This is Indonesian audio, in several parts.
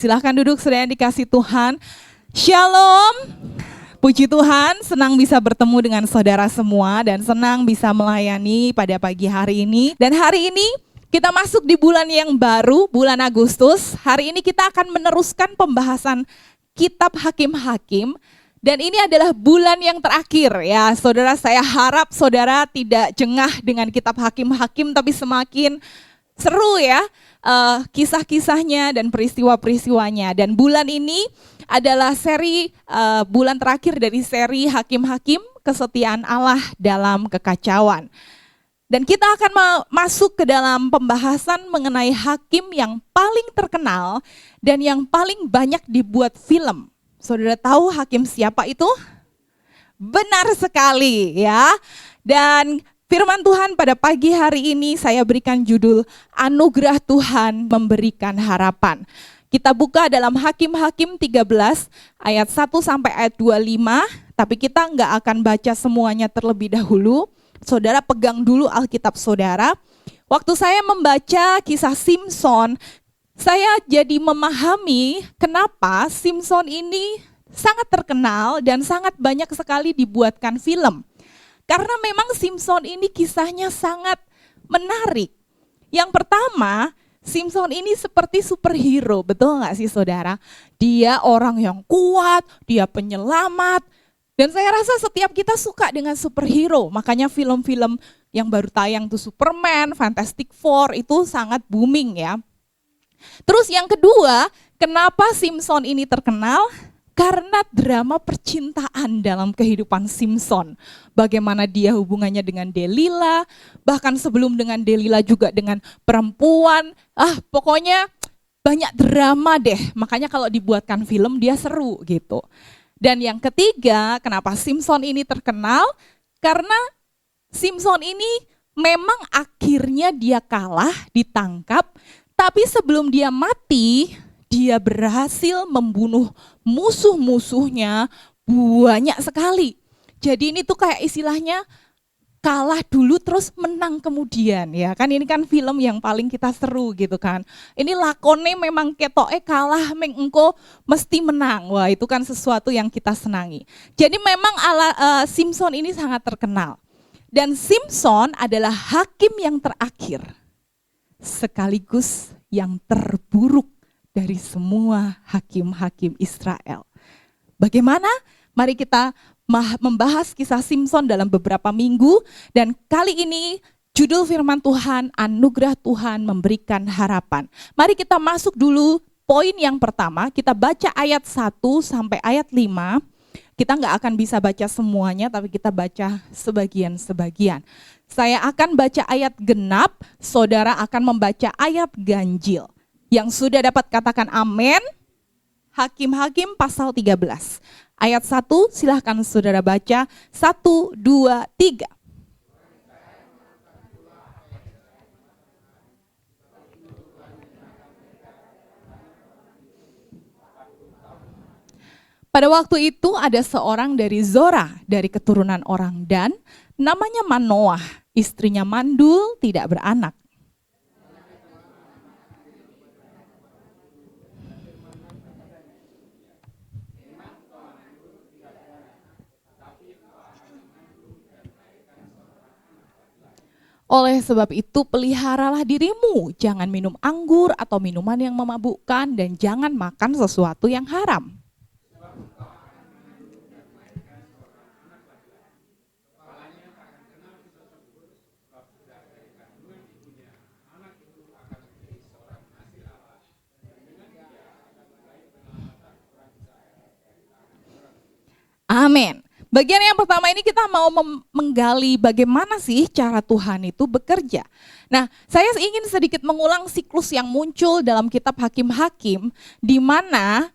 Silahkan duduk, saudara yang dikasih Tuhan. Shalom. Puji Tuhan, senang bisa bertemu dengan saudara semua dan senang bisa melayani pada pagi hari ini. Dan hari ini kita masuk di bulan yang baru, bulan Agustus. Hari ini kita akan meneruskan pembahasan kitab Hakim-Hakim. Dan ini adalah bulan yang terakhir ya, saudara. Saya harap saudara tidak jengah dengan kitab Hakim-Hakim, tapi semakin seru ya kisah-kisahnya dan peristiwa-peristiwanya. Dan bulan ini adalah seri bulan terakhir dari seri Hakim-Hakim, kesetiaan Allah dalam kekacauan. Dan kita akan masuk ke dalam pembahasan mengenai hakim yang paling terkenal dan yang paling banyak dibuat film. Saudara tahu hakim siapa itu? Benar sekali ya. Dan firman Tuhan pada pagi hari ini saya berikan judul Anugerah Tuhan Memberikan Harapan. Kita buka dalam Hakim-Hakim 13 ayat 1 sampai ayat 25, tapi kita nggak akan baca semuanya terlebih dahulu. Saudara pegang dulu Alkitab saudara. Waktu saya membaca kisah Simson, saya jadi memahami kenapa Simson ini sangat terkenal dan sangat banyak sekali dibuatkan film. Karena memang Simson ini kisahnya sangat menarik. Yang pertama, Simson ini seperti superhero, betul nggak sih saudara? Dia orang yang kuat, dia penyelamat. Dan saya rasa setiap kita suka dengan superhero, makanya film-film yang baru tayang tuh Superman, Fantastic Four itu sangat booming ya. Terus yang kedua, kenapa Simson ini terkenal? Karena drama percintaan dalam kehidupan Simson. Bagaimana dia hubungannya dengan Delila, bahkan sebelum dengan Delila juga dengan perempuan. Pokoknya banyak drama deh, makanya kalau dibuatkan film dia seru gitu. Dan yang ketiga, kenapa Simson ini terkenal? Karena Simson ini memang akhirnya dia kalah, ditangkap, tapi sebelum dia mati, dia berhasil membunuh musuh-musuhnya banyak sekali. Jadi ini tuh kayak istilahnya kalah dulu terus menang kemudian ya kan, ini kan film yang paling kita seru gitu kan. Ini lakone memang ketoke kalah mengengko mesti menang. Wah, itu kan sesuatu yang kita senangi. Jadi memang Simson ini sangat terkenal. Dan Simson adalah hakim yang terakhir sekaligus yang terburuk dari semua hakim-hakim Israel. Bagaimana? Mari kita membahas kisah Simson dalam beberapa minggu, dan kali ini judul firman Tuhan, Anugerah Tuhan Memberikan Harapan. Mari kita masuk dulu poin yang pertama, kita baca ayat 1 sampai ayat 5. Kita nggak akan bisa baca semuanya, tapi kita baca sebagian-sebagian. Saya akan baca ayat genap, saudara akan membaca ayat ganjil. Yang sudah dapat katakan amin. Hakim-Hakim pasal 13. Ayat 1 silahkan saudara baca. 1, 2, 3. Pada waktu itu ada seorang dari Zora, dari keturunan orang Dan, namanya Manoah. Istrinya mandul, tidak beranak. Oleh sebab itu peliharalah dirimu, jangan minum anggur atau minuman yang memabukkan, dan jangan makan sesuatu yang haram. Amin. Bagian yang pertama ini kita mau menggali bagaimana sih cara Tuhan itu bekerja. Nah, saya ingin sedikit mengulang siklus yang muncul dalam kitab Hakim-Hakim, di mana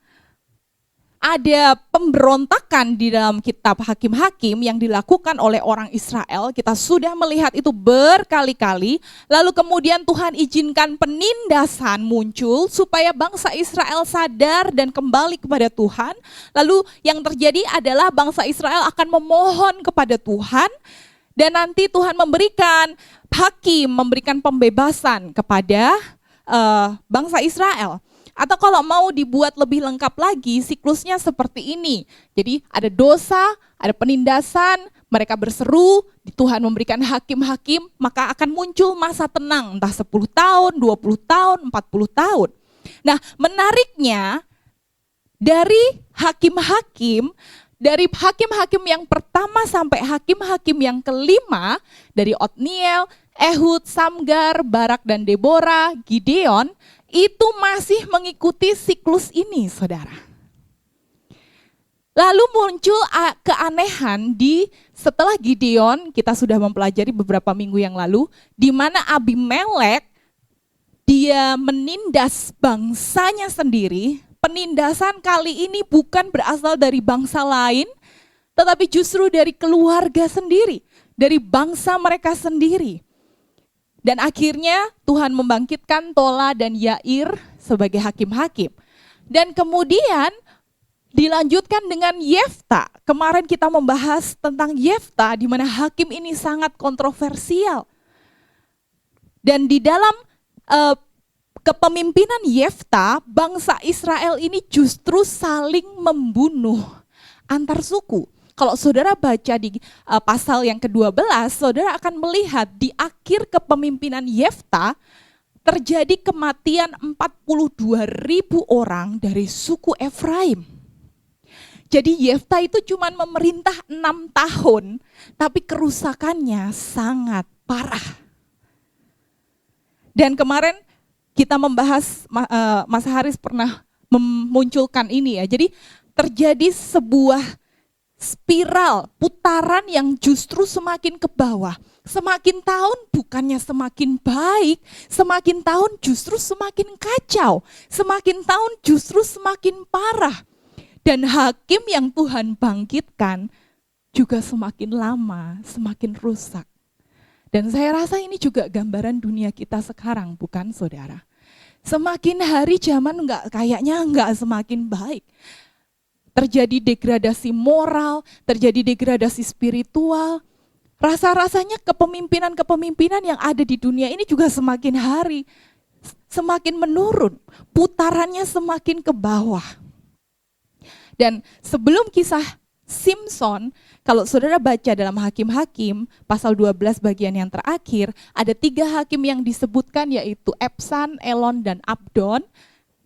ada pemberontakan di dalam kitab Hakim-Hakim yang dilakukan oleh orang Israel. Kita sudah melihat itu berkali-kali. Lalu kemudian Tuhan izinkan penindasan muncul supaya bangsa Israel sadar dan kembali kepada Tuhan. Lalu yang terjadi adalah bangsa Israel akan memohon kepada Tuhan. Dan nanti Tuhan memberikan hakim, memberikan pembebasan kepada bangsa Israel. Atau kalau mau dibuat lebih lengkap lagi, siklusnya seperti ini. Jadi ada dosa, ada penindasan, mereka berseru, Tuhan memberikan hakim-hakim, maka akan muncul masa tenang, entah 10 tahun, 20 tahun, 40 tahun. Nah, menariknya dari hakim-hakim yang pertama sampai hakim-hakim yang kelima, dari Otniel, Ehud, Samgar, Barak dan Deborah, Gideon, itu masih mengikuti siklus ini, saudara. Lalu muncul keanehan setelah Gideon, kita sudah mempelajari beberapa minggu yang lalu, di mana Abimelek, dia menindas bangsanya sendiri. Penindasan kali ini bukan berasal dari bangsa lain, tetapi justru dari keluarga sendiri, dari bangsa mereka sendiri. Dan akhirnya Tuhan membangkitkan Tola dan Yair sebagai hakim-hakim. Dan kemudian dilanjutkan dengan Yefta. Kemarin kita membahas tentang Yefta, di mana hakim ini sangat kontroversial. Dan di dalam kepemimpinan Yefta, bangsa Israel ini justru saling membunuh antar suku. Kalau saudara baca di pasal yang ke-12, saudara akan melihat di akhir kepemimpinan Yefta terjadi kematian 42.000 orang dari suku Efraim. Jadi Yefta itu cuma memerintah 6 tahun, tapi kerusakannya sangat parah. Dan kemarin kita membahas, Mas Haris pernah memunculkan ini ya, jadi terjadi sebuah spiral, putaran yang justru semakin ke bawah. Semakin tahun bukannya semakin baik, semakin tahun justru semakin kacau, semakin tahun justru semakin parah. Dan hakim yang Tuhan bangkitkan juga semakin lama, semakin rusak. Dan saya rasa ini juga gambaran dunia kita sekarang, bukan saudara? Semakin hari zaman kayaknya enggak semakin baik. Terjadi degradasi moral, terjadi degradasi spiritual. Rasa-rasanya kepemimpinan yang ada di dunia ini juga semakin hari semakin menurun, putarannya semakin ke bawah. Dan sebelum kisah Simson, kalau saudara baca dalam Hakim-Hakim pasal 12 bagian yang terakhir, ada 3 hakim yang disebutkan, yaitu Ebsan, Elon, dan Abdon.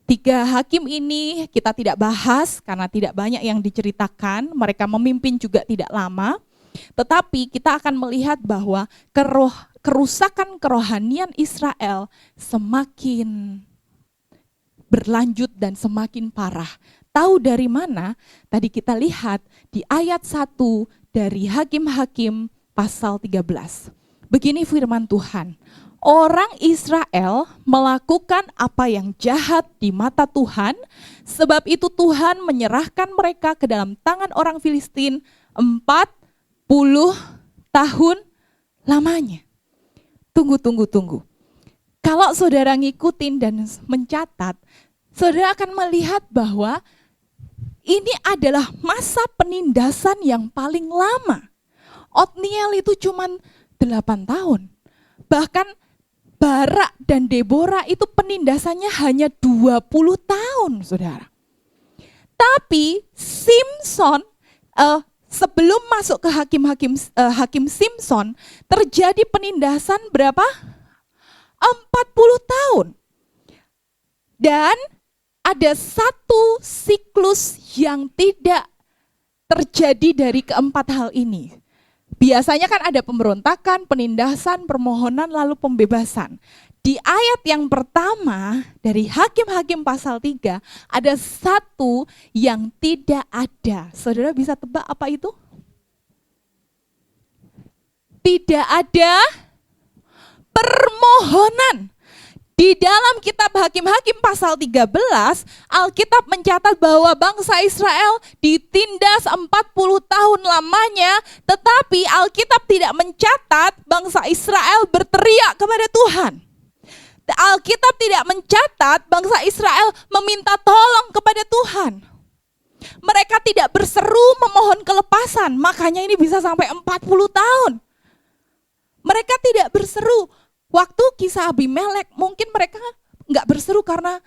3 hakim ini kita tidak bahas karena tidak banyak yang diceritakan, mereka memimpin juga tidak lama. Tetapi kita akan melihat bahwa kerusakan kerohanian Israel semakin berlanjut dan semakin parah. Tahu dari mana? Tadi kita lihat di ayat 1 dari Hakim-Hakim pasal 13. Begini firman Tuhan. Orang Israel melakukan apa yang jahat di mata Tuhan, sebab itu Tuhan menyerahkan mereka ke dalam tangan orang Filistin 40 tahun lamanya. Tunggu. Kalau saudara ngikutin dan mencatat, saudara akan melihat bahwa ini adalah masa penindasan yang paling lama. Otniel itu cuma 8 tahun. Bahkan Barak dan Deborah itu penindasannya hanya 20 tahun, saudara. Tapi Simson, sebelum masuk ke Hakim Simson, terjadi penindasan berapa? 40 tahun. Dan ada satu siklus yang tidak terjadi dari keempat hal ini. Biasanya kan ada pemberontakan, penindasan, permohonan, lalu pembebasan. Di ayat yang pertama dari Hakim-Hakim pasal 3, ada satu yang tidak ada. Saudara bisa tebak apa itu? Tidak ada permohonan. Di dalam kitab Hakim-Hakim pasal 13, Alkitab mencatat bahwa bangsa Israel ditindas 40 tahun lamanya, tetapi Alkitab tidak mencatat bangsa Israel berteriak kepada Tuhan. Alkitab tidak mencatat bangsa Israel meminta tolong kepada Tuhan. Mereka tidak berseru memohon kelepasan, makanya ini bisa sampai 40 tahun. Mereka tidak berseru. Waktu kisah Abimelek, mungkin mereka nggak berseru karena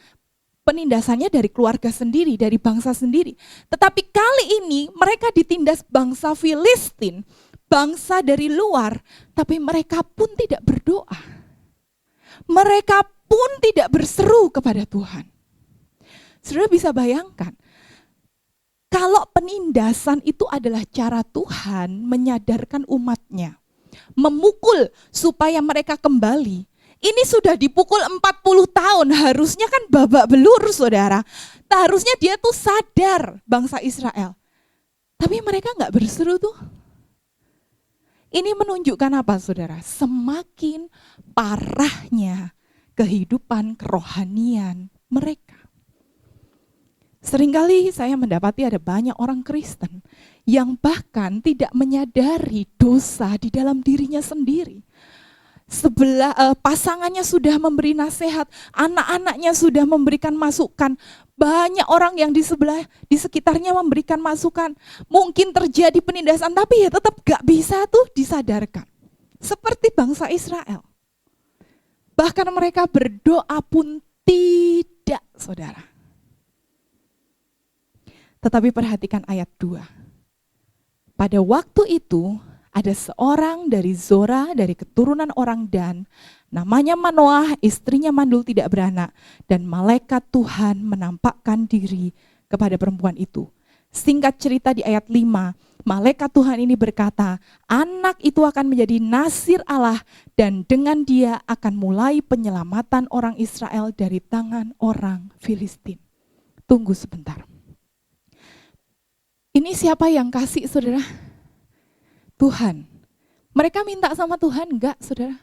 penindasannya dari keluarga sendiri, dari bangsa sendiri. Tetapi kali ini mereka ditindas bangsa Filistin, bangsa dari luar, tapi mereka pun tidak berdoa. Mereka pun tidak berseru kepada Tuhan. Saudara bisa bayangkan, kalau penindasan itu adalah cara Tuhan menyadarkan umatnya, memukul supaya mereka kembali. Ini sudah dipukul 40 tahun, harusnya kan babak belur saudara. Harusnya dia tuh sadar bangsa Israel. Tapi mereka nggak berseru tuh. Ini menunjukkan apa saudara? Semakin parahnya kehidupan kerohanian mereka. Seringkali saya mendapati ada banyak orang Kristen yang bahkan tidak menyadari dosa di dalam dirinya sendiri. Pasangannya sudah memberi nasihat, anak-anaknya sudah memberikan masukan, banyak orang yang di sekitarnya memberikan masukan. Mungkin terjadi penindasan, tapi ya tetap gak bisa tuh disadarkan. Seperti bangsa Israel. Bahkan mereka berdoa pun tidak, saudara. Tetapi perhatikan ayat 2. Pada waktu itu ada seorang dari Zora, dari keturunan orang Dan, namanya Manoah, istrinya mandul tidak beranak, dan malaikat Tuhan menampakkan diri kepada perempuan itu. Singkat cerita di ayat 5, malaikat Tuhan ini berkata, anak itu akan menjadi nasir Allah dan dengan dia akan mulai penyelamatan orang Israel dari tangan orang Filistin. Tunggu sebentar. Ini siapa yang kasih saudara? Tuhan. Mereka minta sama Tuhan enggak saudara?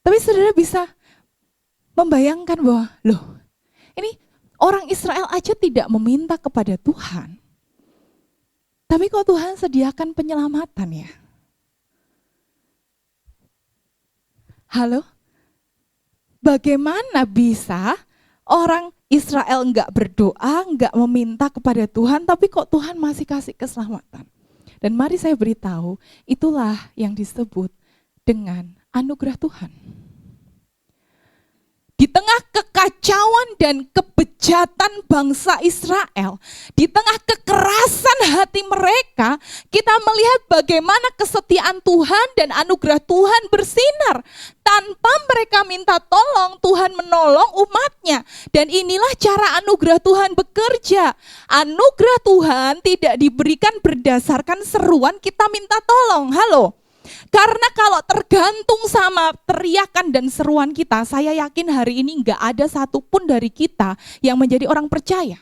Tapi saudara bisa membayangkan bahwa loh, ini orang Israel aja tidak meminta kepada Tuhan. Tapi kok Tuhan sediakan penyelamatan ya? Halo? Bagaimana bisa orang Israel enggak berdoa, enggak meminta kepada Tuhan, tapi kok Tuhan masih kasih keselamatan? Dan mari saya beritahu, itulah yang disebut dengan anugerah Tuhan. Di tengah kekacauan dan kebejatan bangsa Israel, di tengah kekerasan hati mereka, kita melihat bagaimana kesetiaan Tuhan dan anugerah Tuhan bersinar. Tanpa mereka minta tolong, Tuhan menolong umatnya. Dan inilah cara anugerah Tuhan bekerja. Anugerah Tuhan tidak diberikan berdasarkan seruan kita minta tolong. Halo? Karena kalau tergantung sama teriakan dan seruan kita, saya yakin hari ini nggak ada satupun dari kita yang menjadi orang percaya.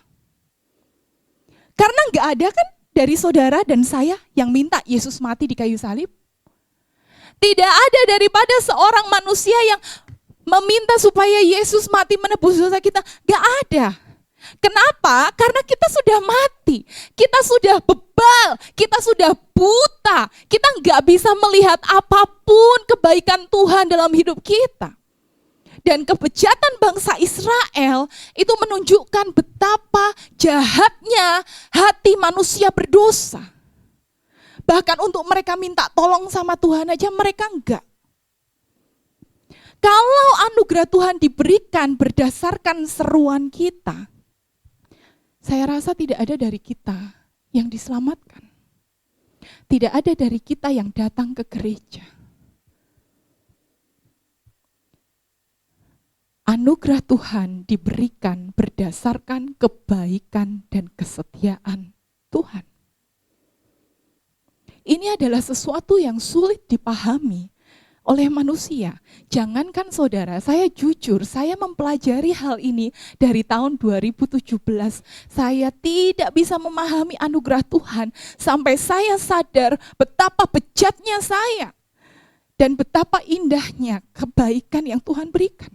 Karena nggak ada kan dari saudara dan saya yang minta Yesus mati di kayu salib. Tidak ada daripada seorang manusia yang meminta supaya Yesus mati menebus dosa kita. Nggak ada. Kenapa? Karena kita sudah mati, kita sudah bebal, kita sudah buta, kita nggak bisa melihat apapun kebaikan Tuhan dalam hidup kita. Dan kebejatan bangsa Israel itu menunjukkan betapa jahatnya hati manusia berdosa. Bahkan untuk mereka minta tolong sama Tuhan aja mereka enggak. Kalau anugerah Tuhan diberikan berdasarkan seruan kita, saya rasa tidak ada dari kita yang diselamatkan. Tidak ada dari kita yang datang ke gereja. Anugerah Tuhan diberikan berdasarkan kebaikan dan kesetiaan Tuhan. Ini adalah sesuatu yang sulit dipahami oleh manusia. Jangankan saudara, saya jujur, saya mempelajari hal ini dari tahun 2017. Saya tidak bisa memahami anugerah Tuhan sampai saya sadar betapa bejatnya saya dan betapa indahnya kebaikan yang Tuhan berikan.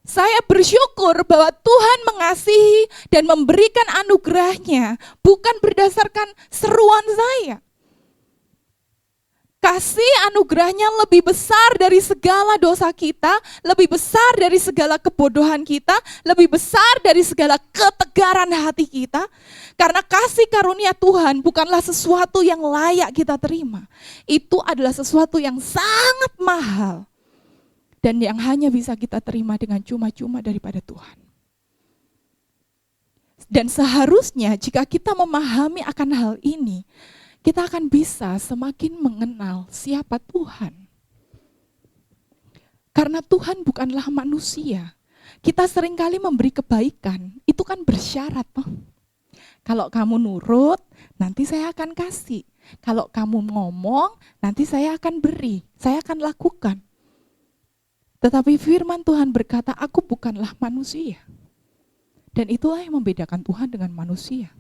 Saya bersyukur bahwa Tuhan mengasihi dan memberikan anugerahnya bukan berdasarkan seruan saya. Kasih anugerahnya lebih besar dari segala dosa kita, lebih besar dari segala kebodohan kita, lebih besar dari segala ketegaran hati kita. Karena kasih karunia Tuhan bukanlah sesuatu yang layak kita terima. Itu adalah sesuatu yang sangat mahal. dan yang hanya bisa kita terima dengan cuma-cuma daripada Tuhan. Dan seharusnya jika kita memahami akan hal ini, kita akan bisa semakin mengenal siapa Tuhan. Karena Tuhan bukanlah manusia. Kita seringkali memberi kebaikan, itu kan bersyarat toh. Kalau kamu nurut, nanti saya akan kasih. Kalau kamu ngomong, nanti saya akan beri, saya akan lakukan. Tetapi firman Tuhan berkata, aku bukanlah manusia. Dan itulah yang membedakan Tuhan dengan manusia.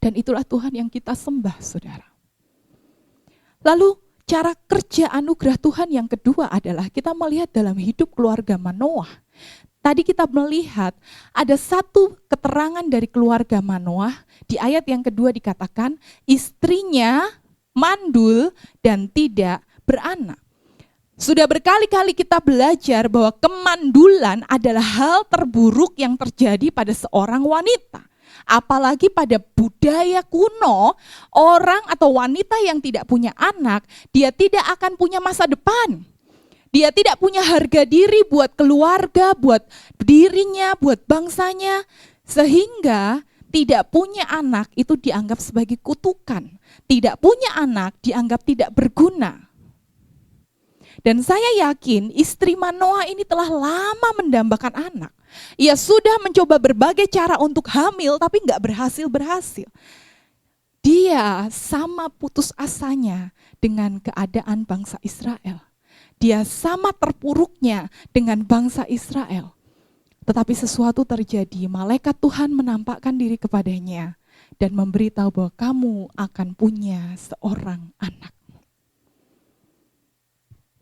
Dan itulah Tuhan yang kita sembah, saudara. Lalu cara kerja anugerah Tuhan yang kedua adalah kita melihat dalam hidup keluarga Manoah. Tadi kita melihat ada satu keterangan dari keluarga Manoah. Di ayat yang kedua dikatakan, istrinya mandul dan tidak beranak. Sudah berkali-kali kita belajar bahwa kemandulan adalah hal terburuk yang terjadi pada seorang wanita. Apalagi pada budaya kuno, orang atau wanita yang tidak punya anak, dia tidak akan punya masa depan. Dia tidak punya harga diri buat keluarga, buat dirinya, buat bangsanya. Sehingga tidak punya anak itu dianggap sebagai kutukan. Tidak punya anak dianggap tidak berguna. Dan saya yakin istri Manoah ini telah lama mendambakan anak. Ia sudah mencoba berbagai cara untuk hamil tapi nggak berhasil. Dia sama putus asanya dengan keadaan bangsa Israel. Dia sama terpuruknya dengan bangsa Israel. Tetapi sesuatu terjadi, malaikat Tuhan menampakkan diri kepadanya dan memberitahu bahwa kamu akan punya seorang anak.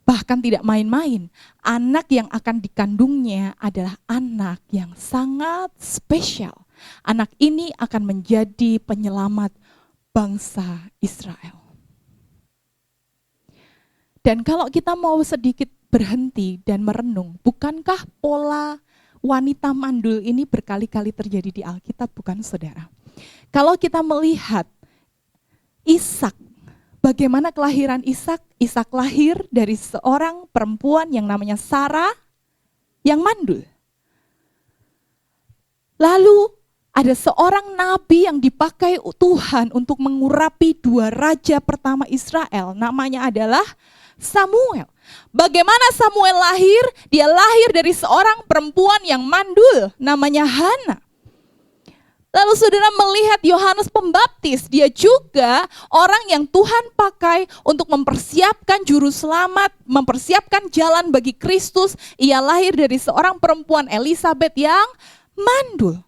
Bahkan tidak main-main, anak yang akan dikandungnya adalah anak yang sangat spesial. Anak ini akan menjadi penyelamat bangsa Israel. Dan kalau kita mau sedikit berhenti dan merenung, bukankah pola wanita mandul ini berkali-kali terjadi di Alkitab, bukan saudara? Kalau kita melihat Ishak, bagaimana kelahiran Ishak? Ishak lahir dari seorang perempuan yang namanya Sarah yang mandul. Lalu ada seorang nabi yang dipakai Tuhan untuk mengurapi dua raja pertama Israel. Namanya adalah Samuel. Bagaimana Samuel lahir? Dia lahir dari seorang perempuan yang mandul, namanya Hana. Lalu saudara melihat Yohanes Pembaptis, dia juga orang yang Tuhan pakai untuk mempersiapkan juru selamat, mempersiapkan jalan bagi Kristus. Ia lahir dari seorang perempuan Elisabeth yang mandul.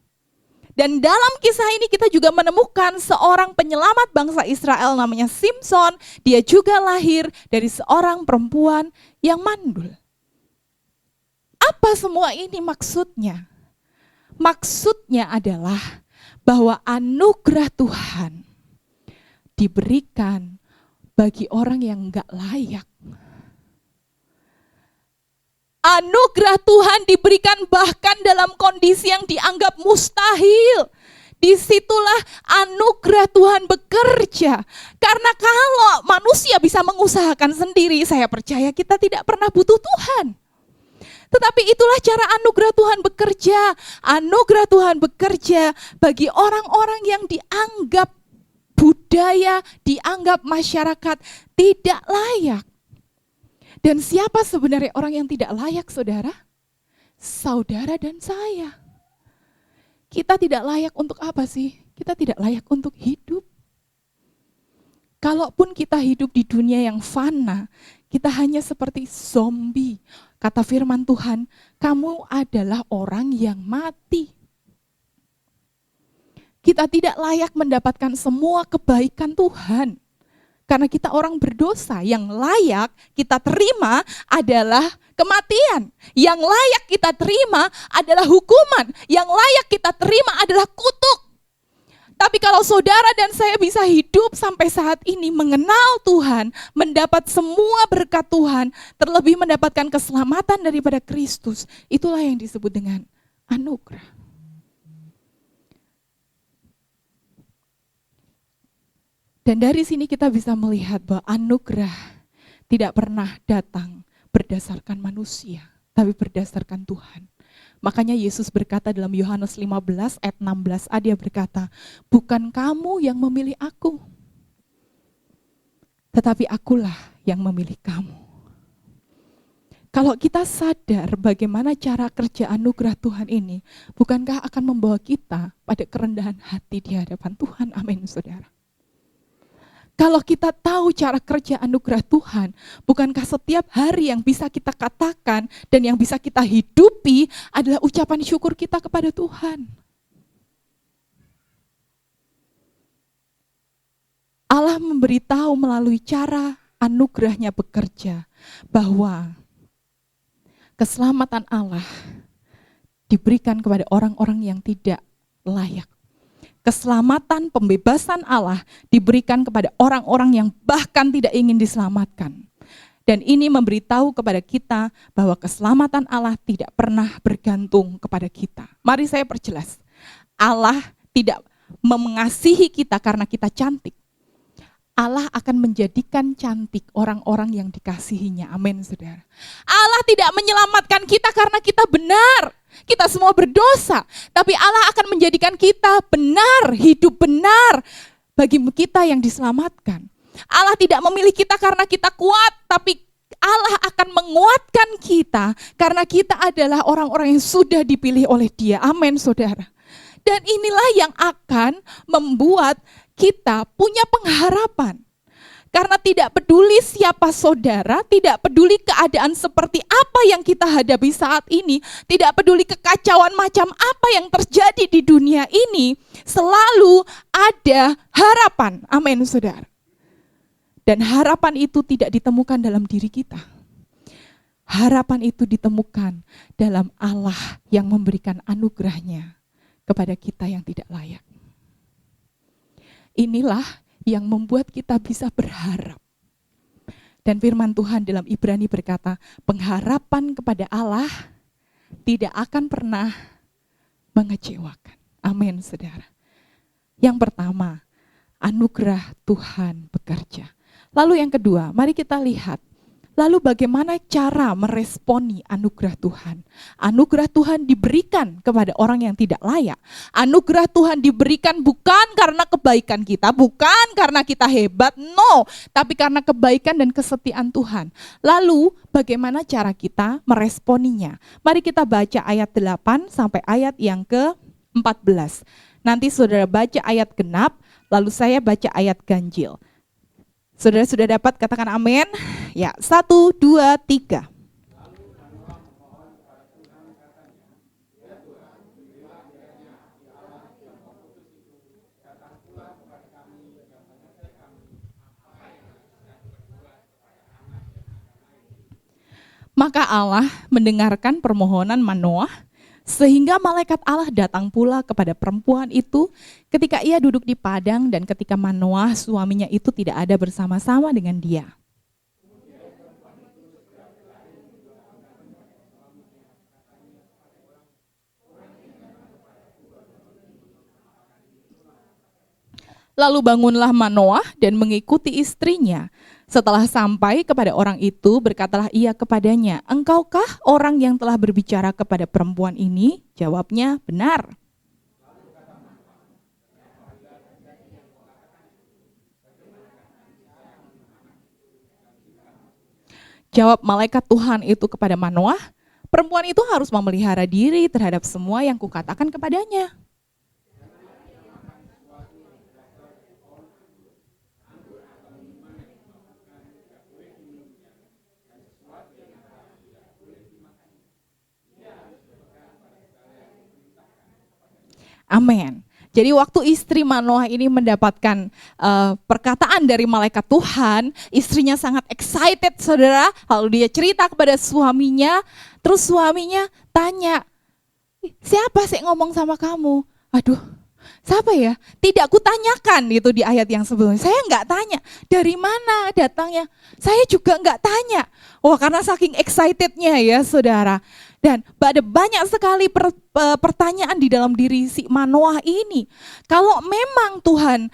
Dan dalam kisah ini kita juga menemukan seorang penyelamat bangsa Israel namanya Simson. Dia juga lahir dari seorang perempuan yang mandul. Apa semua ini maksudnya? Maksudnya adalah bahwa anugerah Tuhan diberikan bagi orang yang enggak layak. Anugerah Tuhan diberikan bahkan dalam kondisi yang dianggap mustahil. Disitulah anugerah Tuhan bekerja. Karena kalau manusia bisa mengusahakan sendiri, saya percaya kita tidak pernah butuh Tuhan. Tetapi itulah cara anugerah Tuhan bekerja. Anugerah Tuhan bekerja bagi orang-orang yang dianggap budaya, dianggap masyarakat tidak layak. Dan siapa sebenarnya orang yang tidak layak, saudara? Saudara dan saya. Kita tidak layak untuk apa sih? Kita tidak layak untuk hidup. Kalaupun kita hidup di dunia yang fana, kita hanya seperti zombie. Kata firman Tuhan, kamu adalah orang yang mati. Kita tidak layak mendapatkan semua kebaikan Tuhan. Karena kita orang berdosa, yang layak kita terima adalah kematian. Yang layak kita terima adalah hukuman. Yang layak kita terima adalah kutuk. Tapi kalau saudara dan saya bisa hidup sampai saat ini mengenal Tuhan, mendapat semua berkat Tuhan, terlebih mendapatkan keselamatan daripada Kristus, itulah yang disebut dengan anugerah. Dan dari sini kita bisa melihat bahwa anugerah tidak pernah datang berdasarkan manusia, tapi berdasarkan Tuhan. Makanya Yesus berkata dalam Yohanes 15 ayat 16a, dia berkata, bukan kamu yang memilih aku, tetapi akulah yang memilih kamu. Kalau kita sadar bagaimana cara kerja anugerah Tuhan ini, bukankah akan membawa kita pada kerendahan hati di hadapan Tuhan? Amin, saudara. Kalau kita tahu cara kerja anugerah Tuhan, bukankah setiap hari yang bisa kita katakan dan yang bisa kita hidupi adalah ucapan syukur kita kepada Tuhan? Allah memberitahu melalui cara anugerahnya bekerja bahwa keselamatan Allah diberikan kepada orang-orang yang tidak layak. Keselamatan, pembebasan Allah diberikan kepada orang-orang yang bahkan tidak ingin diselamatkan. Dan ini memberitahu kepada kita bahwa keselamatan Allah tidak pernah bergantung kepada kita. Mari saya perjelas. Allah tidak mengasihi kita karena kita cantik. Allah akan menjadikan cantik orang-orang yang dikasihinya. Amin, saudara. Allah tidak menyelamatkan kita karena kita benar. Kita semua berdosa. Tapi Allah akan menjadikan kita benar, hidup benar bagi kita yang diselamatkan. Allah tidak memilih kita karena kita kuat, tapi Allah akan menguatkan kita karena kita adalah orang-orang yang sudah dipilih oleh Dia. Amin, saudara. Dan inilah yang akan membuat kita punya pengharapan. Karena tidak peduli siapa saudara, tidak peduli keadaan seperti apa yang kita hadapi saat ini, tidak peduli kekacauan macam apa yang terjadi di dunia ini, selalu ada harapan. Amin, saudara. Dan harapan itu tidak ditemukan dalam diri kita. Harapan itu ditemukan dalam Allah yang memberikan anugerahnya kepada kita yang tidak layak. Inilah yang membuat kita bisa berharap. Dan firman Tuhan dalam Ibrani berkata, pengharapan kepada Allah tidak akan pernah mengecewakan. Amin, saudara. Yang pertama, anugerah Tuhan bekerja. Lalu yang kedua, mari kita lihat. Lalu bagaimana cara meresponi anugerah Tuhan? Anugerah Tuhan diberikan kepada orang yang tidak layak. Anugerah Tuhan diberikan bukan karena kebaikan kita, bukan karena kita hebat, no. Tapi karena kebaikan dan kesetiaan Tuhan. Lalu bagaimana cara kita meresponinya? Mari kita baca ayat 8 sampai ayat yang ke-14. Nanti saudara baca ayat genap, lalu saya baca ayat ganjil. Saudara sudah dapat, katakan amin. Ya, 1, 2, 3. Maka Allah mendengarkan permohonan Manoah, sehingga malaikat Allah datang pula kepada perempuan itu ketika ia duduk di padang dan ketika Manoah suaminya itu tidak ada bersama-sama dengan dia. Lalu bangunlah Manoah dan mengikuti istrinya. Setelah sampai kepada orang itu, berkatalah ia kepadanya, engkaukah orang yang telah berbicara kepada perempuan ini? Jawabnya, benar. Jawab malaikat Tuhan itu kepada Manoah, perempuan itu harus memelihara diri terhadap semua yang kukatakan kepadanya. Amin. Jadi waktu istri Manoah ini mendapatkan perkataan dari malaikat Tuhan, istrinya sangat excited, saudara. Lalu dia cerita kepada suaminya, terus suaminya tanya, siapa sih ngomong sama kamu? Aduh, siapa ya? Tidak kutanyakan itu di ayat yang sebelumnya. Saya nggak tanya, dari mana datangnya? Saya juga nggak tanya. Wah, karena saking excitednya ya saudara. Dan ada banyak sekali pertanyaan di dalam diri si Manoah ini. Kalau memang Tuhan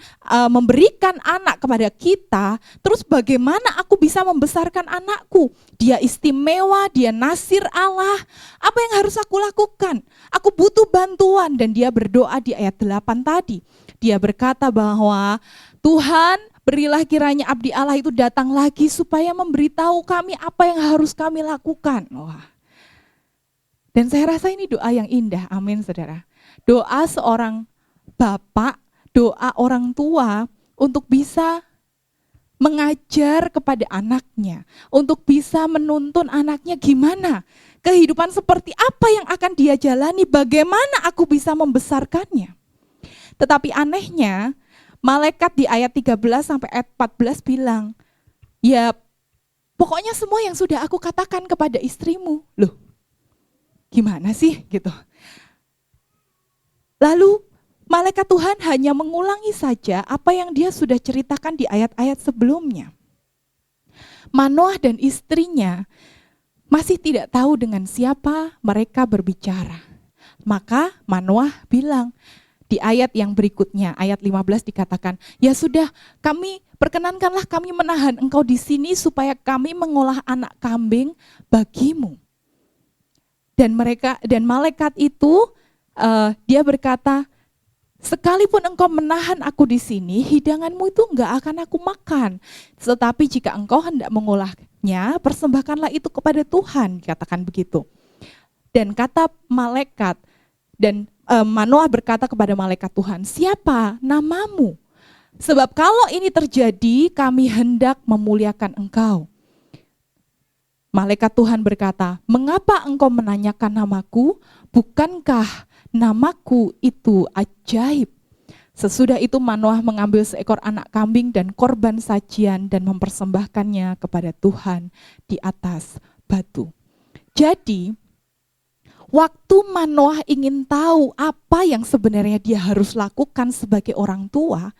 memberikan anak kepada kita, terus bagaimana aku bisa membesarkan anakku? Dia istimewa, dia nasir Allah. Apa yang harus aku lakukan? Aku butuh bantuan. Dan dia berdoa di ayat 8 tadi. Dia berkata bahwa Tuhan, berilah kiranya abdi Allah itu datang lagi supaya memberitahu kami apa yang harus kami lakukan. Wah. Dan saya rasa ini doa yang indah, amin saudara. Doa seorang bapak, doa orang tua untuk bisa mengajar kepada anaknya, untuk bisa menuntun anaknya gimana, kehidupan seperti apa yang akan dia jalani, bagaimana aku bisa membesarkannya. Tetapi anehnya, malaikat di ayat 13 sampai ayat 14 bilang, ya pokoknya semua yang sudah aku katakan kepada istrimu. Loh, gimana sih gitu. Lalu malaikat Tuhan hanya mengulangi saja apa yang dia sudah ceritakan di ayat-ayat sebelumnya. Manoah dan istrinya masih tidak tahu dengan siapa mereka berbicara. Maka Manoah bilang di ayat yang berikutnya, ayat 15 dikatakan, ya sudah, perkenankanlah kami menahan engkau di sini supaya kami mengolah anak kambing bagimu. Dan malaikat itu dia berkata, sekalipun engkau menahan aku di sini, hidanganmu itu enggak akan aku makan. Tetapi jika engkau hendak mengolahnya, persembahkanlah itu kepada Tuhan, katakan begitu. Dan kata malaikat, dan Manoah berkata kepada malaikat Tuhan, siapa namamu? Sebab kalau ini terjadi, kami hendak memuliakan engkau. Malaikat Tuhan berkata, mengapa engkau menanyakan namaku? Bukankah namaku itu ajaib? Sesudah itu Manoah mengambil seekor anak kambing dan korban sajian dan mempersembahkannya kepada Tuhan di atas batu. Jadi, waktu Manoah ingin tahu apa yang sebenarnya dia harus lakukan sebagai orang tua,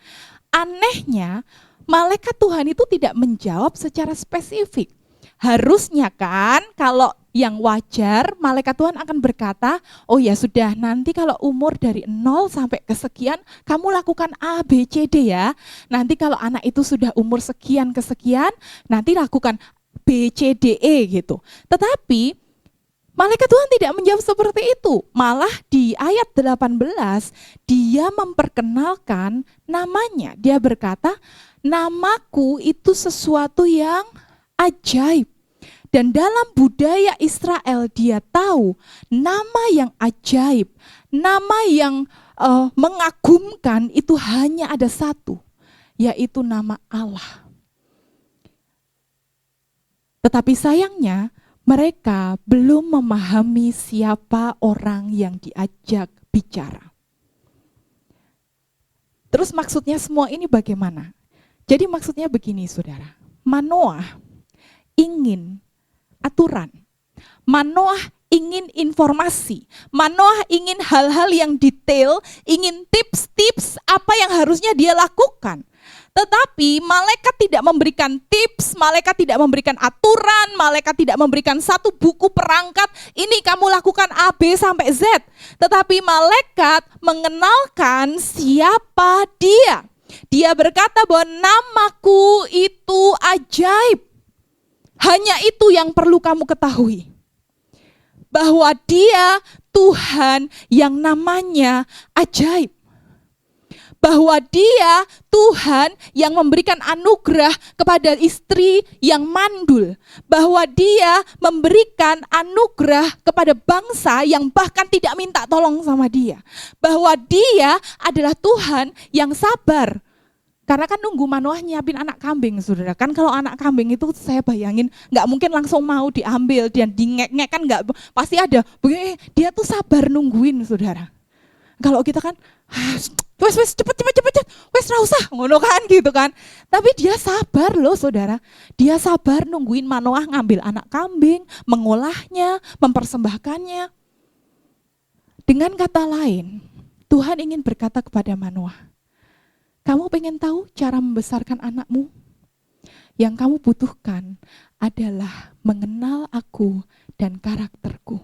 anehnya malaikat Tuhan itu tidak menjawab secara spesifik. Harusnya kan kalau yang wajar malaikat Tuhan akan berkata, oh ya sudah, nanti kalau umur dari 0 sampai kesekian kamu lakukan A, B, C, D ya. Nanti kalau anak itu sudah umur sekian kesekian, nanti lakukan B, C, D, E gitu. Tetapi malaikat Tuhan tidak menjawab seperti itu. Malah di ayat 18 dia memperkenalkan namanya. Dia berkata, namaku itu sesuatu yang ajaib. Dan dalam budaya Israel dia tahu nama yang ajaib, nama yang mengagumkan itu hanya ada satu, yaitu nama Allah. Tetapi sayangnya mereka belum memahami siapa orang yang diajak bicara. Terus maksudnya semua ini bagaimana? Jadi maksudnya begini saudara, Manoah ingin aturan, Manoah ingin informasi, Manoah ingin hal-hal yang detail, ingin tips-tips apa yang harusnya dia lakukan. Tetapi malaikat tidak memberikan tips, malaikat tidak memberikan aturan, malaikat tidak memberikan satu buku perangkat, ini kamu lakukan A, B, sampai Z. Tetapi malaikat mengenalkan siapa dia. Dia berkata bahwa namaku itu ajaib. Hanya itu yang perlu kamu ketahui. Bahwa dia Tuhan yang namanya ajaib. Bahwa dia Tuhan yang memberikan anugerah kepada istri yang mandul. Bahwa dia memberikan anugerah kepada bangsa yang bahkan tidak minta tolong sama dia. Bahwa dia adalah Tuhan yang sabar. Karena kan nunggu Manoah nyiapin anak kambing, saudara. Kan kalau anak kambing itu saya bayangin nggak mungkin langsung mau diambil dan dingek-ngek kan nggak, pasti ada. Dia tuh sabar nungguin, saudara. Kalau kita kan, wes cepet, wes ra usah, ngono kan gitu kan. Tapi dia sabar loh, saudara. Dia sabar nungguin Manoah ngambil anak kambing, mengolahnya, mempersembahkannya. Dengan kata lain, Tuhan ingin berkata kepada Manoah, kamu pengen tahu cara membesarkan anakmu? Yang kamu butuhkan adalah mengenal aku dan karakterku.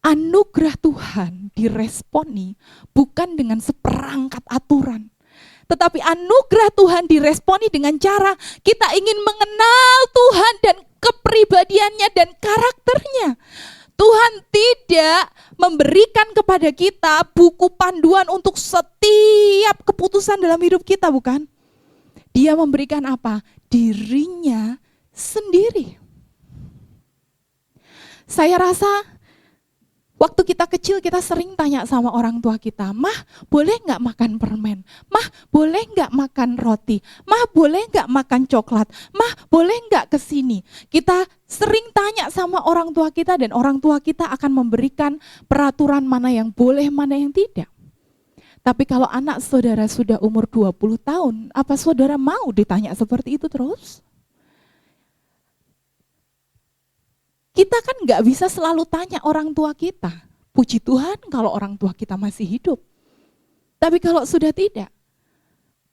Anugerah Tuhan diresponi bukan dengan seperangkat aturan. Tetapi anugerah Tuhan diresponi dengan cara kita ingin mengenal Tuhan dan kepribadiannya dan karakternya. Tuhan tidak memberikan kepada kita buku panduan untuk setiap keputusan dalam hidup kita, bukan? Dia memberikan apa? Dirinya sendiri. Saya rasa waktu kita kecil kita sering tanya sama orang tua kita, "Mah, boleh nggak makan permen? Mah, boleh nggak makan roti? Mah, boleh nggak makan coklat? Mah, boleh nggak kesini?" Kita sering tanya sama orang tua kita dan orang tua kita akan memberikan peraturan mana yang boleh, mana yang tidak. Tapi kalau anak saudara sudah umur 20 tahun, apa saudara mau ditanya seperti itu terus? Kita kan nggak bisa selalu tanya orang tua kita. Puji Tuhan kalau orang tua kita masih hidup. Tapi kalau sudah tidak,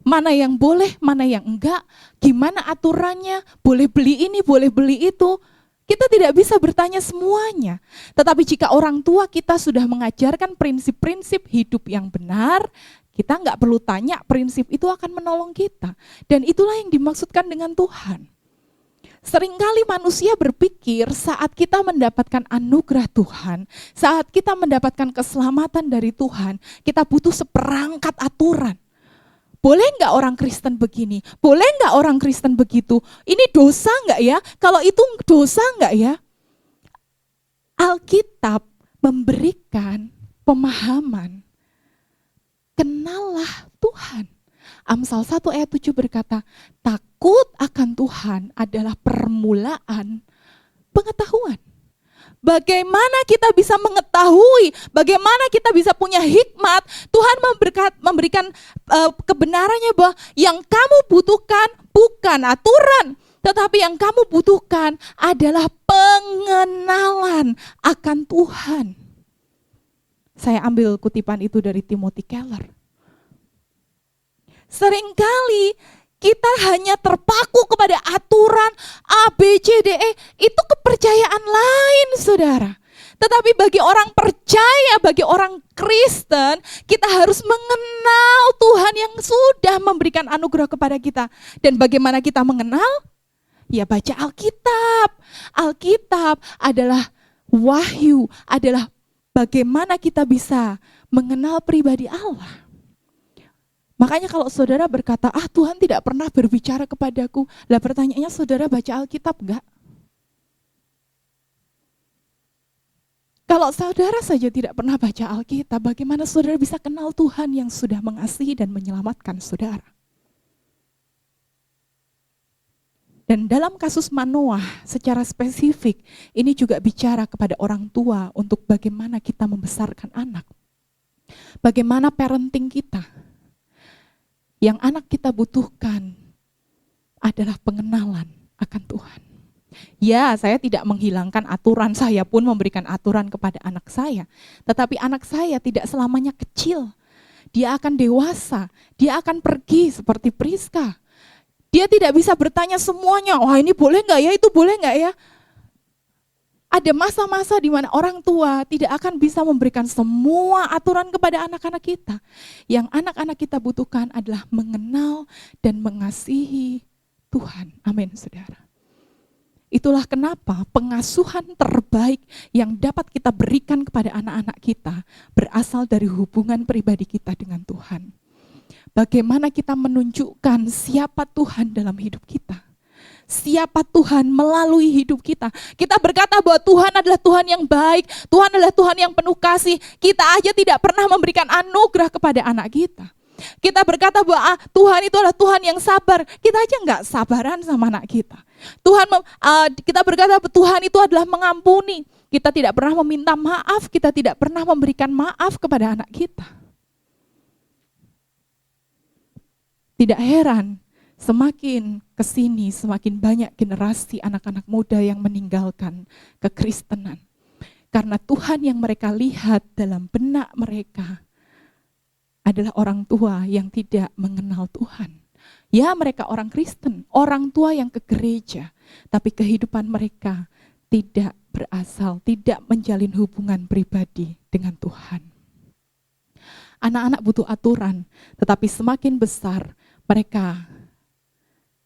mana yang boleh, mana yang enggak, gimana aturannya, boleh beli ini, boleh beli itu. Kita tidak bisa bertanya semuanya. Tetapi jika orang tua kita sudah mengajarkan prinsip-prinsip hidup yang benar, kita nggak perlu tanya, prinsip itu akan menolong kita. Dan itulah yang dimaksudkan dengan Tuhan. Seringkali manusia berpikir saat kita mendapatkan anugerah Tuhan, saat kita mendapatkan keselamatan dari Tuhan, kita butuh seperangkat aturan. Boleh nggak orang Kristen begini? Boleh nggak orang Kristen begitu? Ini dosa nggak ya? Kalau itu dosa nggak ya? Alkitab memberikan pemahaman, kenallah Tuhan. Amsal 1 ayat 7 berkata, takut akan Tuhan adalah permulaan pengetahuan. Bagaimana kita bisa mengetahui, bagaimana kita bisa punya hikmat, Tuhan memberikan kebenarannya bahwa yang kamu butuhkan bukan aturan, tetapi yang kamu butuhkan adalah pengenalan akan Tuhan. Saya ambil kutipan itu dari Timothy Keller. Seringkali kita hanya terpaku kepada aturan A, B, C, D, E. Itu kepercayaan lain, saudara. Tetapi bagi orang percaya, bagi orang Kristen, kita harus mengenal Tuhan yang sudah memberikan anugerah kepada kita. Dan bagaimana kita mengenal? Ya baca Alkitab. Alkitab adalah wahyu, adalah bagaimana kita bisa mengenal pribadi Allah. Makanya kalau saudara berkata, Tuhan tidak pernah berbicara kepadaku. Lah pertanyaannya, saudara baca Alkitab enggak? Kalau saudara saja tidak pernah baca Alkitab, bagaimana saudara bisa kenal Tuhan yang sudah mengasihi dan menyelamatkan saudara? Dan dalam kasus Manoah secara spesifik, ini juga bicara kepada orang tua untuk bagaimana kita membesarkan anak. Bagaimana parenting kita. Yang anak kita butuhkan adalah pengenalan akan Tuhan. Ya, saya tidak menghilangkan aturan, saya pun memberikan aturan kepada anak saya. Tetapi anak saya tidak selamanya kecil. Dia akan dewasa, dia akan pergi seperti Priska. Dia tidak bisa bertanya semuanya, ini boleh nggak ya, itu boleh nggak ya. Ada masa-masa di mana orang tua tidak akan bisa memberikan semua aturan kepada anak-anak kita. Yang anak-anak kita butuhkan adalah mengenal dan mengasihi Tuhan. Amin, saudara. Itulah kenapa pengasuhan terbaik yang dapat kita berikan kepada anak-anak kita berasal dari hubungan pribadi kita dengan Tuhan. Bagaimana kita menunjukkan siapa Tuhan dalam hidup kita. Siapa Tuhan melalui hidup kita. Kita berkata bahwa Tuhan adalah Tuhan yang baik, Tuhan adalah Tuhan yang penuh kasih. Kita aja tidak pernah memberikan anugerah kepada anak kita. Kita berkata bahwa Tuhan itu adalah Tuhan yang sabar. Kita aja enggak sabaran sama anak kita. Kita berkata bahwa Tuhan itu adalah mengampuni. Kita tidak pernah meminta maaf, kita tidak pernah memberikan maaf kepada anak kita. Tidak heran, semakin kesini semakin banyak generasi anak-anak muda yang meninggalkan kekristenan. Karena Tuhan yang mereka lihat dalam benak mereka adalah orang tua yang tidak mengenal Tuhan. Ya, mereka orang Kristen, orang tua yang ke gereja, tapi kehidupan mereka tidak berasal, tidak menjalin hubungan pribadi dengan Tuhan. Anak-anak butuh aturan, tetapi semakin besar mereka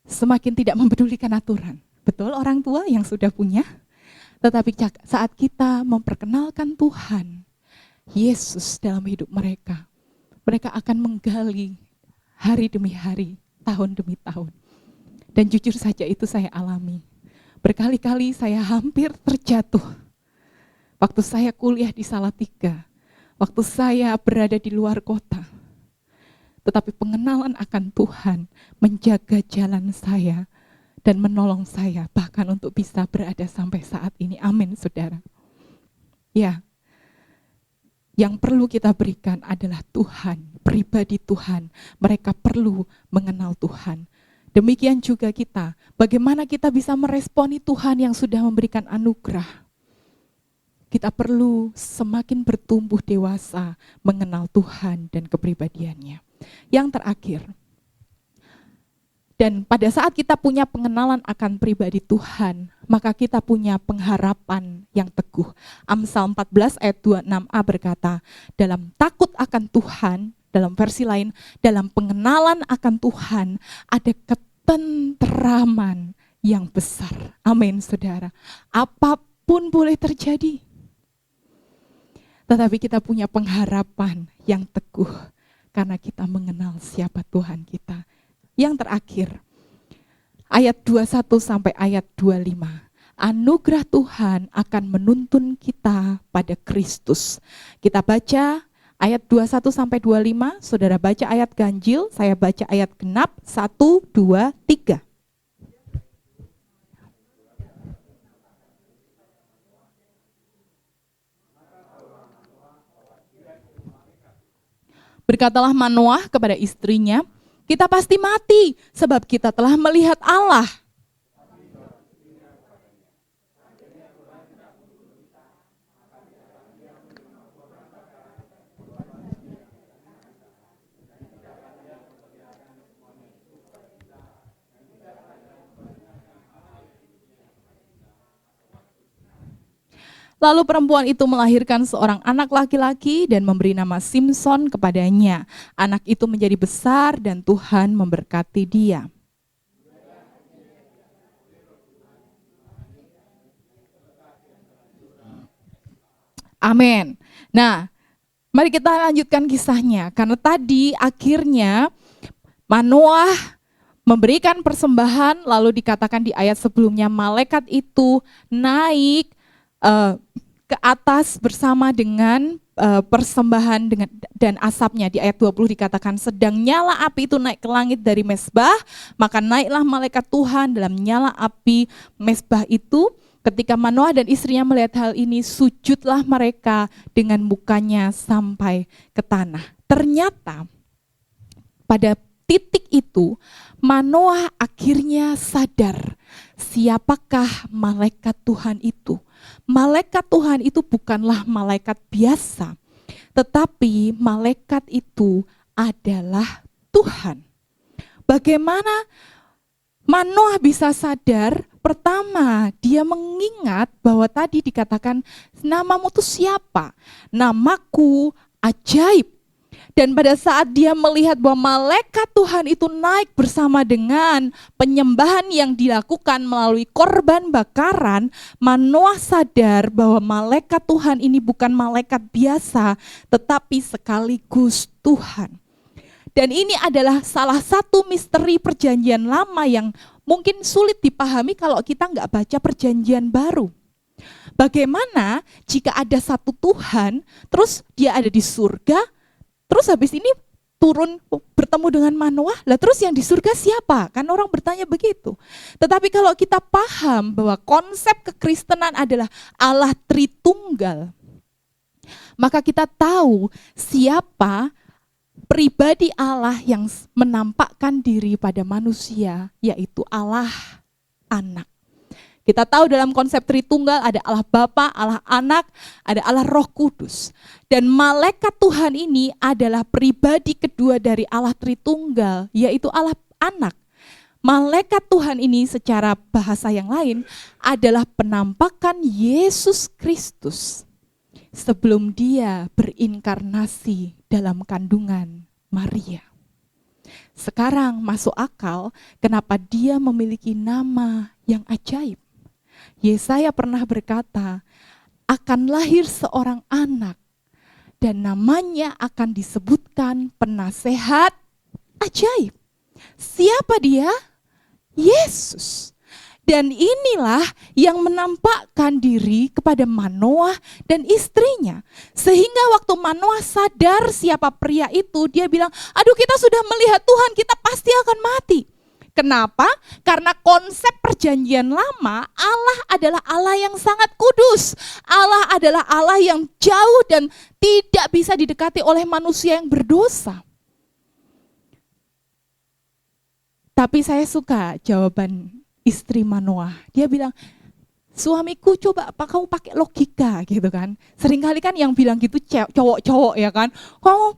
semakin tidak mempedulikan aturan. Betul orang tua yang sudah punya? Tetapi saat kita memperkenalkan Tuhan, Yesus dalam hidup mereka, mereka akan menggali hari demi hari, tahun demi tahun. Dan jujur saja itu saya alami. Berkali-kali saya hampir terjatuh. Waktu saya kuliah di Salatiga, waktu saya berada di luar kota. Tetapi pengenalan akan Tuhan menjaga jalan saya dan menolong saya bahkan untuk bisa berada sampai saat ini. Amin, saudara. Ya, yang perlu kita berikan adalah Tuhan, pribadi Tuhan. Mereka perlu mengenal Tuhan. Demikian juga kita, bagaimana kita bisa meresponi Tuhan yang sudah memberikan anugerah. Kita perlu semakin bertumbuh dewasa mengenal Tuhan dan kepribadiannya. Yang terakhir, dan pada saat kita punya pengenalan akan pribadi Tuhan, maka kita punya pengharapan yang teguh. Amsal 14 ayat 26a berkata, dalam takut akan Tuhan, dalam versi lain, dalam pengenalan akan Tuhan, ada ketenteraman yang besar. Amin, saudara. Apapun boleh terjadi. Tetapi kita punya pengharapan yang teguh, karena kita mengenal siapa Tuhan kita. Yang terakhir, ayat 21 sampai ayat 25. Anugerah Tuhan akan menuntun kita pada Kristus. Kita baca ayat 21 sampai 25, saudara baca ayat ganjil, saya baca ayat genap, 1, 2, 3. Berkatalah Manoah kepada istrinya, kita pasti mati sebab kita telah melihat Allah. Lalu perempuan itu melahirkan seorang anak laki-laki dan memberi nama Simson kepadanya. Anak itu menjadi besar dan Tuhan memberkati dia. Amin. Nah, mari kita lanjutkan kisahnya. Karena tadi akhirnya Manoah memberikan persembahan, lalu dikatakan di ayat sebelumnya malaikat itu naik ke atas bersama dengan persembahan dengan dan asapnya. Di ayat 20 dikatakan sedang nyala api itu naik ke langit dari mezbah, maka naiklah malaikat Tuhan dalam nyala api mezbah itu. Ketika Manoah dan istrinya melihat hal ini, sujudlah mereka dengan mukanya sampai ke tanah. Ternyata pada titik itu Manoah akhirnya sadar siapakah malaikat Tuhan itu. Malaikat Tuhan itu bukanlah malaikat biasa, tetapi malaikat itu adalah Tuhan. Bagaimana Manoah bisa sadar? Pertama, dia mengingat bahwa tadi dikatakan namamu itu siapa? Namaku Ajaib. Dan pada saat dia melihat bahwa malaikat Tuhan itu naik bersama dengan penyembahan yang dilakukan melalui korban bakaran, Manoah sadar bahwa malaikat Tuhan ini bukan malaikat biasa, tetapi sekaligus Tuhan. Dan ini adalah salah satu misteri perjanjian lama yang mungkin sulit dipahami kalau kita nggak baca perjanjian baru. Bagaimana jika ada satu Tuhan, terus dia ada di surga, terus habis ini turun bertemu dengan Manoah, lah terus yang di surga siapa? Kan orang bertanya begitu. Tetapi kalau kita paham bahwa konsep kekristenan adalah Allah Tritunggal, maka kita tahu siapa pribadi Allah yang menampakkan diri pada manusia, yaitu Allah Anak. Kita tahu dalam konsep Tritunggal ada Allah Bapa, Allah Anak, ada Allah Roh Kudus. Dan malaikat Tuhan ini adalah pribadi kedua dari Allah Tritunggal, yaitu Allah anak. Malaikat Tuhan ini secara bahasa yang lain adalah penampakan Yesus Kristus sebelum dia berinkarnasi dalam kandungan Maria. Sekarang masuk akal kenapa dia memiliki nama yang ajaib. Yesaya pernah berkata, akan lahir seorang anak dan namanya akan disebutkan penasehat ajaib. Siapa dia? Yesus. Dan inilah yang menampakkan diri kepada Manoah dan istrinya. Sehingga waktu Manoah sadar siapa pria itu, dia bilang, aduh kita sudah melihat Tuhan, kita pasti akan mati. Kenapa? Karena konsep perjanjian lama, Allah adalah Allah yang sangat kudus. Allah adalah Allah yang jauh dan tidak bisa didekati oleh manusia yang berdosa. Tapi saya suka jawaban istri Manoah. Dia bilang, suamiku coba apa kamu pakai logika gitu kan. Seringkali kan yang bilang gitu cowok-cowok ya kan. Kamu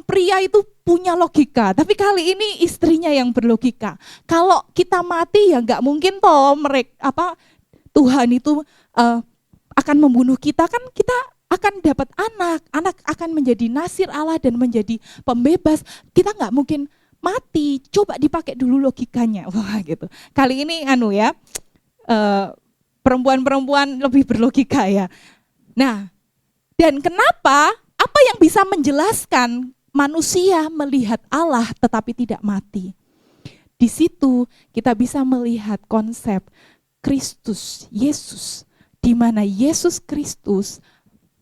pria itu punya logika. Tapi kali ini istrinya yang berlogika. Kalau kita mati ya nggak mungkin toh Tuhan itu akan membunuh kita, kan kita akan dapat anak. Anak akan menjadi nasir Allah dan menjadi pembebas. Kita nggak mungkin mati, coba dipakai dulu logikanya. Wah gitu. Kali ini perempuan-perempuan lebih berlogika ya. Nah, dan kenapa? Apa yang bisa menjelaskan manusia melihat Allah tetapi tidak mati? Di situ kita bisa melihat konsep Kristus, Yesus, di mana Yesus Kristus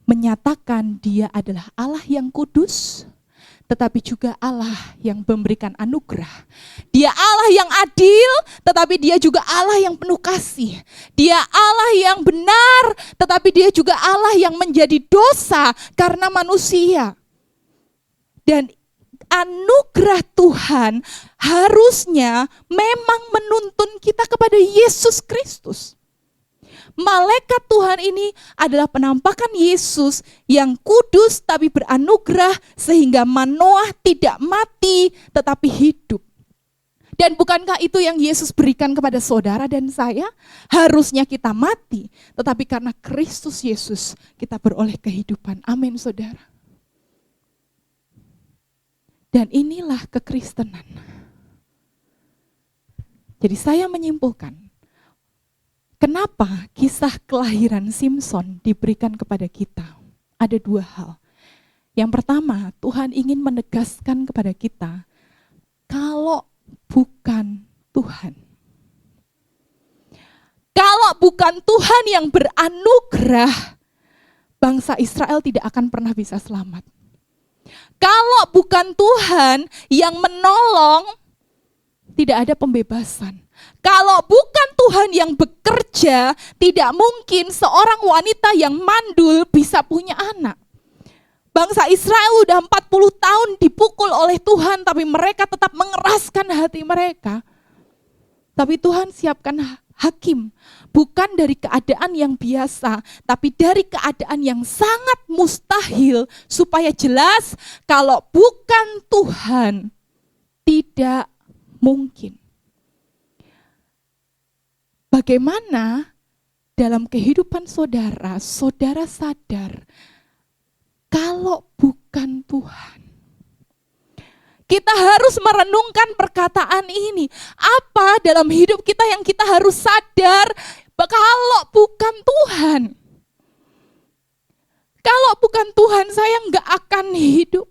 menyatakan dia adalah Allah yang kudus, tetapi juga Allah yang memberikan anugerah. Dia Allah yang adil, tetapi dia juga Allah yang penuh kasih. Dia Allah yang benar, tetapi dia juga Allah yang menjadi dosa karena manusia. Dan anugerah Tuhan harusnya memang menuntun kita kepada Yesus Kristus. Malaikat Tuhan ini adalah penampakan Yesus yang kudus tapi beranugerah sehingga Manoah tidak mati tetapi hidup. Dan bukankah itu yang Yesus berikan kepada saudara dan saya? Harusnya kita mati, tetapi karena Kristus Yesus kita beroleh kehidupan. Amin saudara. Dan inilah kekristenan. Jadi saya menyimpulkan, kenapa kisah kelahiran Simson diberikan kepada kita? Ada dua hal. Yang pertama, Tuhan ingin menegaskan kepada kita, kalau bukan Tuhan, kalau bukan Tuhan yang beranugerah, bangsa Israel tidak akan pernah bisa selamat. Kalau bukan Tuhan yang menolong, tidak ada pembebasan. Kalau bukan Tuhan yang bekerja, tidak mungkin seorang wanita yang mandul bisa punya anak. Bangsa Israel udah 40 tahun dipukul oleh Tuhan, tapi mereka tetap mengeraskan hati mereka. Tapi Tuhan siapkan hakim, bukan dari keadaan yang biasa, tapi dari keadaan yang sangat mustahil, supaya jelas kalau bukan Tuhan, tidak mungkin. Bagaimana dalam kehidupan saudara, saudara sadar kalau bukan Tuhan. Kita harus merenungkan perkataan ini. Apa dalam hidup kita yang kita harus sadar kalau bukan Tuhan? Kalau bukan Tuhan saya nggak akan hidup.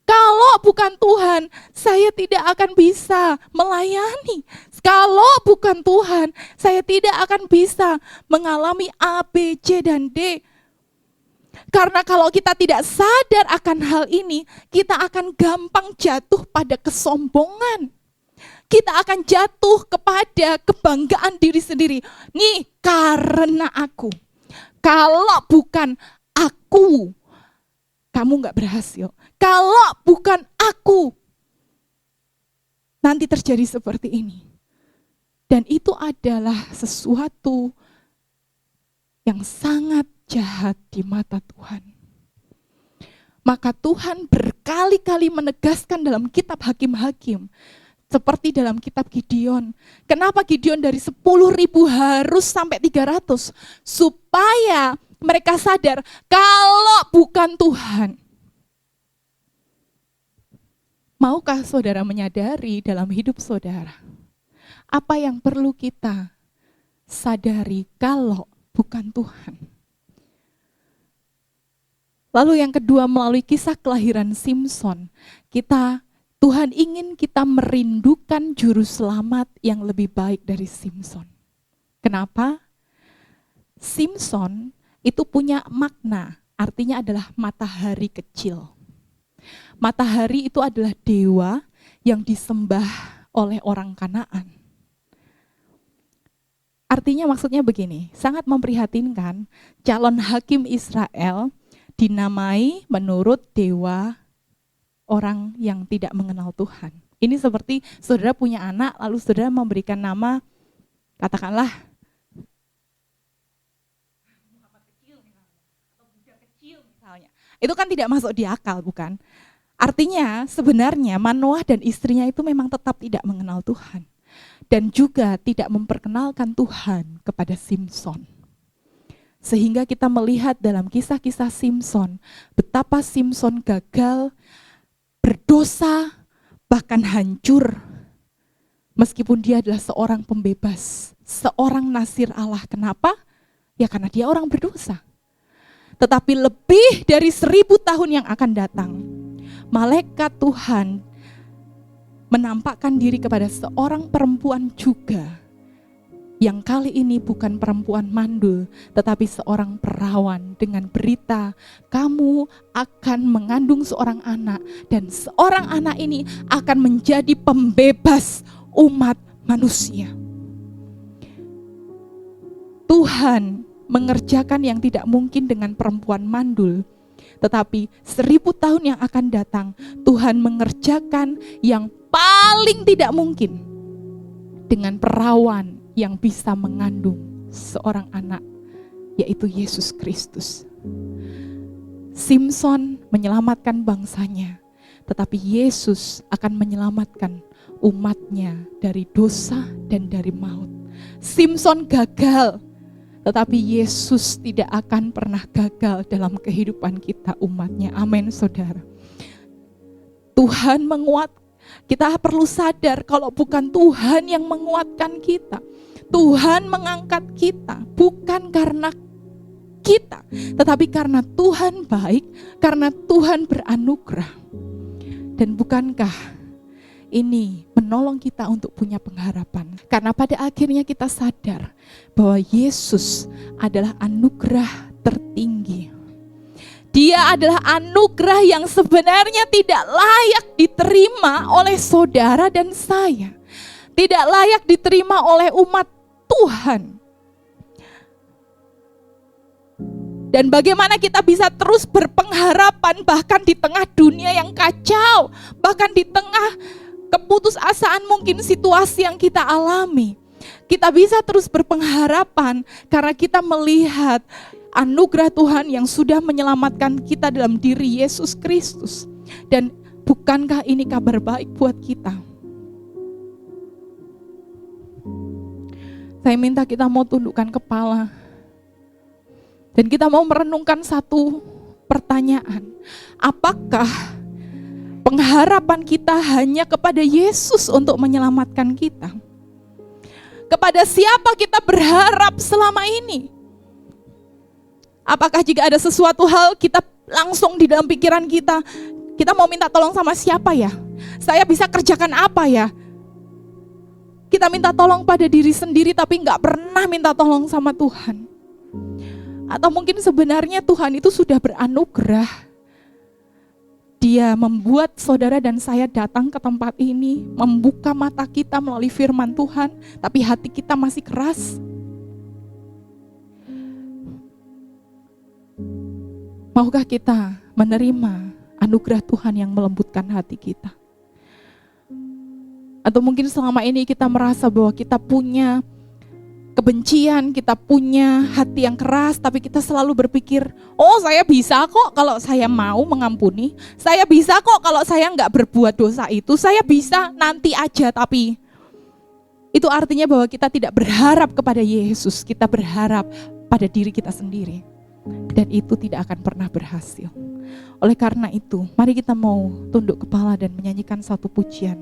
Kalau bukan Tuhan saya tidak akan bisa melayani. Kalau bukan Tuhan saya tidak akan bisa mengalami A, B, C, dan D. Karena kalau kita tidak sadar akan hal ini, kita akan gampang jatuh pada kesombongan. Kita akan jatuh kepada kebanggaan diri sendiri. Nih, karena aku. Kalau bukan aku, kamu gak berhasil. Kalau bukan aku, nanti terjadi seperti ini. Dan itu adalah sesuatu yang sangat jahat di mata Tuhan. Maka Tuhan berkali-kali menegaskan dalam kitab Hakim-Hakim, Seperti dalam kitab Gideon. Kenapa Gideon dari 10.000 harus sampai 300? Supaya mereka sadar kalau bukan Tuhan. Maukah saudara menyadari dalam hidup saudara? Apa yang perlu kita sadari kalau bukan Tuhan? Lalu yang kedua, melalui kisah kelahiran Simson, Tuhan ingin kita merindukan juru selamat yang lebih baik dari Simson. Kenapa? Simson itu punya makna, artinya adalah matahari kecil. Matahari itu adalah dewa yang disembah oleh orang Kanaan. Artinya maksudnya begini, sangat memprihatinkan calon hakim Israel dinamai menurut dewa orang yang tidak mengenal Tuhan. Ini seperti saudara punya anak, lalu saudara memberikan nama, katakanlah, Muhammad kecil misalnya, atau Buddha kecil misalnya. Itu kan tidak masuk di akal, bukan? Artinya sebenarnya Manoah dan istrinya itu memang tetap tidak mengenal Tuhan. Dan juga tidak memperkenalkan Tuhan kepada Simson. Sehingga kita melihat dalam kisah-kisah Simson, betapa Simson gagal, berdosa, bahkan hancur. Meskipun dia adalah seorang pembebas, seorang nasir Allah. Kenapa? Ya karena dia orang berdosa. Tetapi lebih dari 1000 tahun yang akan datang, malaikat Tuhan menampakkan diri kepada seorang perempuan juga, yang kali ini bukan perempuan mandul, tetapi seorang perawan dengan berita, kamu akan mengandung seorang anak, dan seorang anak ini akan menjadi pembebas umat manusia. Tuhan mengerjakan yang tidak mungkin dengan perempuan mandul, tetapi 1000 tahun yang akan datang, Tuhan mengerjakan yang paling tidak mungkin dengan perawan yang bisa mengandung seorang anak, yaitu Yesus Kristus. Simson menyelamatkan bangsanya, tetapi Yesus akan menyelamatkan umatnya dari dosa dan dari maut. Simson gagal, tetapi Yesus tidak akan pernah gagal dalam kehidupan kita umatnya. Amin, saudara. Tuhan menguatkan. Kita perlu sadar kalau bukan Tuhan yang menguatkan kita. Tuhan mengangkat kita bukan karena kita, tetapi karena Tuhan baik, karena Tuhan beranugerah. Dan bukankah ini menolong kita untuk punya pengharapan? Karena pada akhirnya kita sadar bahwa Yesus adalah anugerah tertinggi. Dia adalah anugerah yang sebenarnya tidak layak diterima oleh saudara dan saya. Tidak layak diterima oleh umat Tuhan. Dan bagaimana kita bisa terus berpengharapan bahkan di tengah dunia yang kacau, bahkan di tengah keputusasaan mungkin situasi yang kita alami. Kita bisa terus berpengharapan karena kita melihat anugerah Tuhan yang sudah menyelamatkan kita dalam diri Yesus Kristus. Dan bukankah ini kabar baik buat kita? Saya minta kita mau tundukkan kepala. Dan kita mau merenungkan satu pertanyaan. Apakah pengharapan kita hanya kepada Yesus untuk menyelamatkan kita? Kepada siapa kita berharap selama ini? Apakah jika ada sesuatu hal kita langsung di dalam pikiran kita mau minta tolong sama siapa ya? Saya bisa kerjakan apa ya? Kita minta tolong pada diri sendiri tapi gak pernah minta tolong sama Tuhan. Atau mungkin sebenarnya Tuhan itu sudah beranugerah. Dia membuat saudara dan saya datang ke tempat ini, membuka mata kita melalui firman Tuhan, tapi hati kita masih keras. Maukah kita menerima anugerah Tuhan yang melembutkan hati kita? Atau mungkin selama ini kita merasa bahwa kita punya kebencian, kita punya hati yang keras, tapi kita selalu berpikir, oh saya bisa kok kalau saya mau mengampuni, saya bisa kok kalau saya nggak berbuat dosa itu, saya bisa nanti aja. Tapi itu artinya bahwa kita tidak berharap kepada Yesus, kita berharap pada diri kita sendiri. Dan itu tidak akan pernah berhasil. Oleh karena itu, mari kita mau tunduk kepala dan menyanyikan satu pujian.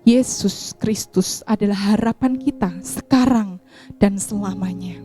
Yesus Kristus adalah harapan kita sekarang dan selamanya.